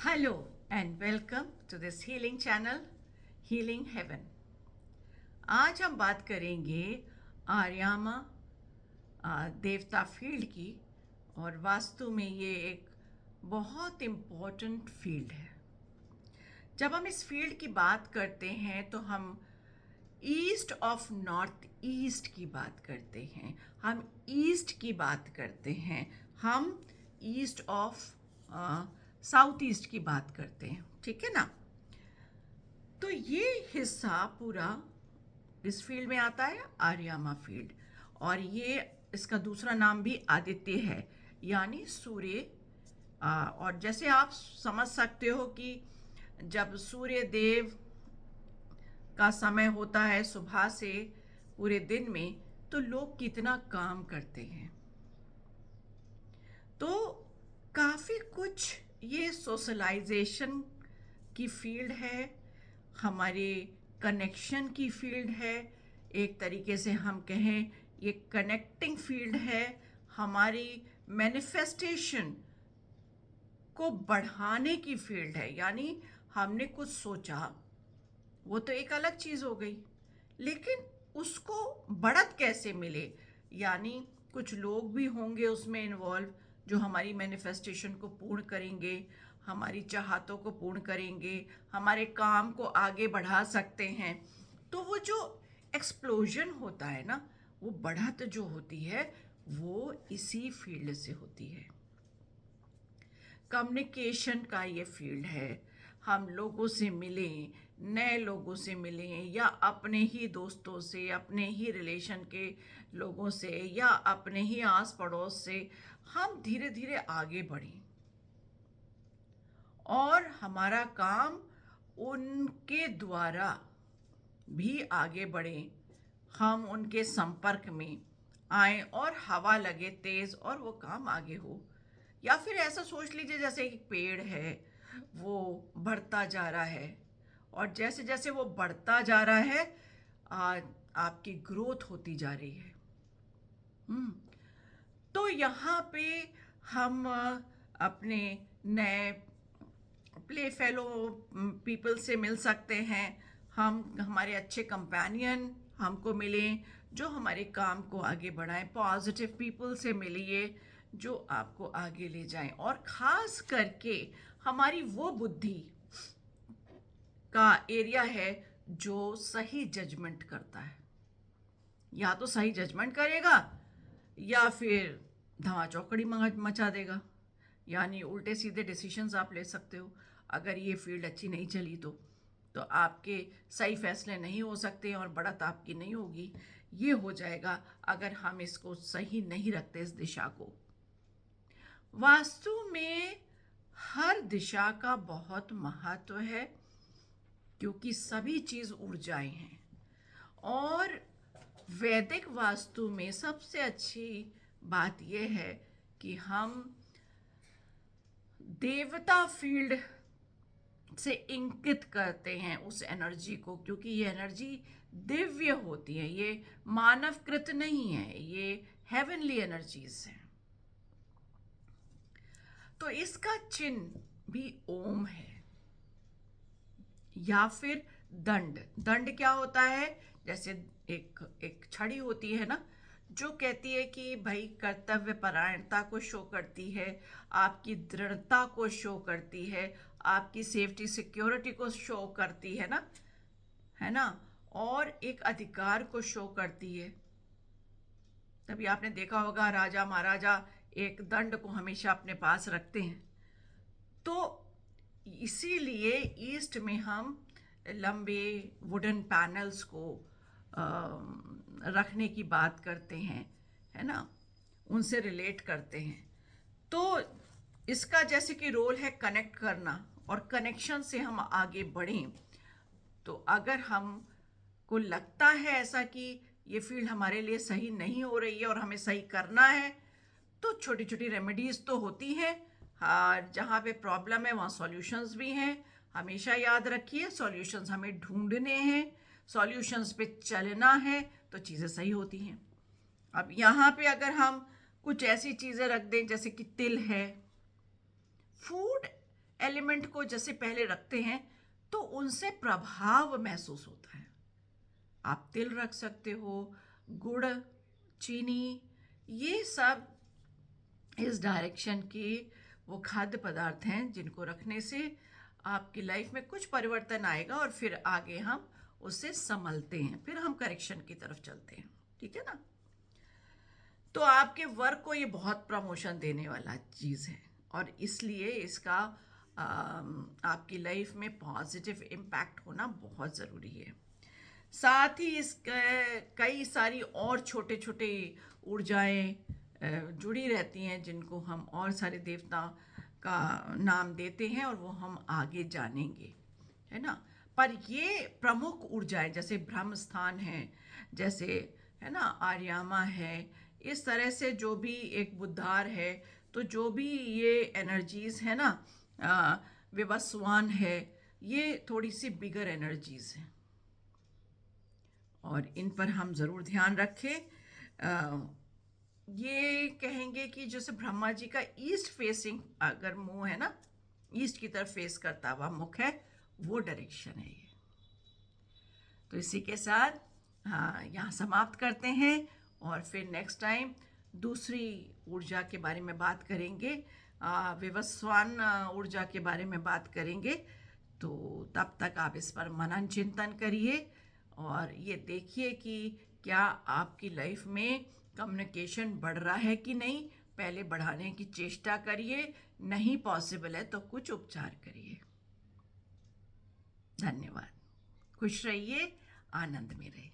Hello and welcome to this healing channel Healing Heaven। आज हम बात करेंगे आर्यामा देवता फील्ड की। और वास्तु में ये एक बहुत इम्पोर्टेंट फील्ड है। जब हम इस फील्ड की बात करते हैं तो हम ईस्ट ऑफ नॉर्थ ईस्ट की बात करते हैं, हम ईस्ट की बात करते हैं, हम ईस्ट ऑफ साउथ ईस्ट की बात करते हैं, ठीक है ना। तो ये हिस्सा पूरा इस फील्ड में आता है, आर्यामा फील्ड। और ये इसका दूसरा नाम भी आदित्य है, यानी सूर्य। और जैसे आप समझ सकते हो कि जब सूर्य देव का समय होता है सुबह से पूरे दिन में, तो लोग कितना काम करते हैं। तो काफ़ी कुछ ये सोशलाइजेशन की फील्ड है, हमारे कनेक्शन की फील्ड है, एक तरीके से हम कहें ये कनेक्टिंग फील्ड है, हमारी मैनिफेस्टेशन को बढ़ाने की फील्ड है। यानी हमने कुछ सोचा, वो तो एक अलग चीज़ हो गई, लेकिन उसको बढ़त कैसे मिले, यानी कुछ लोग भी होंगे उसमें इन्वॉल्व जो हमारी मैनिफेस्टेशन को पूर्ण करेंगे, हमारी चाहतों को पूर्ण करेंगे, हमारे काम को आगे बढ़ा सकते हैं। तो वो जो एक्सप्लोजन होता है ना, वो बढ़त जो होती है वो इसी फील्ड से होती है। कम्युनिकेशन का ये फील्ड है। हम लोगों से मिलें, नए लोगों से मिलें, या अपने ही दोस्तों से, अपने ही रिलेशन के लोगों से, या अपने ही आस पड़ोस से हम धीरे धीरे आगे बढ़ें और हमारा काम उनके द्वारा भी आगे बढ़े, हम उनके संपर्क में आए और हवा लगे तेज और वो काम आगे हो। या फिर ऐसा सोच लीजिए जैसे एक पेड़ है, वो बढ़ता जा रहा है, और जैसे जैसे वो बढ़ता जा रहा है आपकी ग्रोथ होती जा रही है। हम्म तो यहाँ पे हम अपने नए प्ले फेलो पीपल से मिल सकते हैं। हम हमारे अच्छे कंपेनियन हमको मिलें जो हमारे काम को आगे बढ़ाएं। पॉजिटिव पीपल से मिलिए जो आपको आगे ले जाएं। और ख़ास करके हमारी वो बुद्धि का एरिया है जो सही जजमेंट करता है। या तो सही जजमेंट करेगा या फिर धमा चौकड़ी मचा देगा, यानी उल्टे सीधे डिसीजंस आप ले सकते हो। अगर ये फील्ड अच्छी नहीं चली तो आपके सही फैसले नहीं हो सकते और बढ़त आपकी नहीं होगी। ये हो जाएगा अगर हम इसको सही नहीं रखते, इस दिशा को। वास्तु में हर दिशा का बहुत महत्व है, क्योंकि सभी चीज़ ऊर्जाएं हैं। और वैदिक वास्तु में सबसे अच्छी बात यह है कि हम देवता फील्ड से इंगित करते हैं उस एनर्जी को, क्योंकि ये एनर्जी दिव्य होती है, ये मानवकृत नहीं है, ये हेवनली एनर्जीज हैं। तो इसका चिन्ह भी ओम है, या फिर दंड। दंड क्या होता है? जैसे एक एक छड़ी होती है ना, जो कहती है कि भाई कर्तव्य परायणता को शो करती है, आपकी दृढ़ता को शो करती है, आपकी सेफ्टी सिक्योरिटी को शो करती है ना, और एक अधिकार को शो करती है। तभी आपने देखा होगा राजा महाराजा एक दंड को हमेशा अपने पास रखते हैं। तो इसीलिए ईस्ट में हम लंबे वुडन पैनल्स को रखने की बात करते हैं, है ना, उनसे रिलेट करते हैं। तो इसका जैसे कि रोल है कनेक्ट करना, और कनेक्शन से हम आगे बढ़ें। तो अगर हम को लगता है ऐसा कि ये फील्ड हमारे लिए सही नहीं हो रही है और हमें सही करना है, तो छोटी छोटी रेमेडीज तो होती हैं। हाँ, जहाँ पे प्रॉब्लम है वहाँ सॉल्यूशंस भी हैं। हमेशा याद रखिए, सॉल्यूशंस हमें ढूंढने हैं, सॉल्यूशंस पे चलना है, तो चीज़ें सही होती हैं। अब यहाँ पे अगर हम कुछ ऐसी चीज़ें रख दें जैसे कि तिल है, फूड एलिमेंट को जैसे पहले रखते हैं तो उनसे प्रभाव महसूस होता है। आप तिल रख सकते हो, गुड़, चीनी, ये सब इस डायरेक्शन के वो खाद्य पदार्थ हैं जिनको रखने से आपकी लाइफ में कुछ परिवर्तन आएगा और फिर आगे हम उससे संभलते हैं, फिर हम करेक्शन की तरफ चलते हैं। ठीक है ना? तो आपके वर्क को ये बहुत प्रमोशन देने वाला चीज़ है और इसलिए इसका आपकी लाइफ में पॉजिटिव इम्पैक्ट होना बहुत ज़रूरी है। साथ ही इस कई सारी और छोटे छोटे ऊर्जाएं जुड़ी रहती हैं जिनको हम और सारे देवता का नाम देते हैं और वो हम आगे जानेंगे, है ना? पर ये प्रमुख ऊर्जाएं जैसे ब्रह्म स्थान है, जैसे है ना आर्यामा है, इस तरह से जो भी एक बुद्धार है, तो जो भी ये एनर्जीज है ना, विवस्वान है, ये थोड़ी सी बिगर एनर्जीज हैं और इन पर हम ज़रूर ध्यान रखें। ये कहेंगे कि जैसे ब्रह्मा जी का ईस्ट फेसिंग अगर मुंह है ना, ईस्ट की तरफ फेस करता हुआ मुख है, वो डायरेक्शन है ये। तो इसी के साथ हाँ यहाँ समाप्त करते हैं और फिर नेक्स्ट टाइम दूसरी ऊर्जा के बारे में बात करेंगे, विवस्वान ऊर्जा के बारे में बात करेंगे। तो तब तक आप इस पर मनन चिंतन करिए और ये देखिए कि क्या आपकी लाइफ में कम्युनिकेशन बढ़ रहा है कि नहीं। पहले बढ़ाने की चेष्टा करिए, नहीं पॉसिबल है तो कुछ उपचार करिए। धन्यवाद। खुश रहिए, आनंद में रहिए।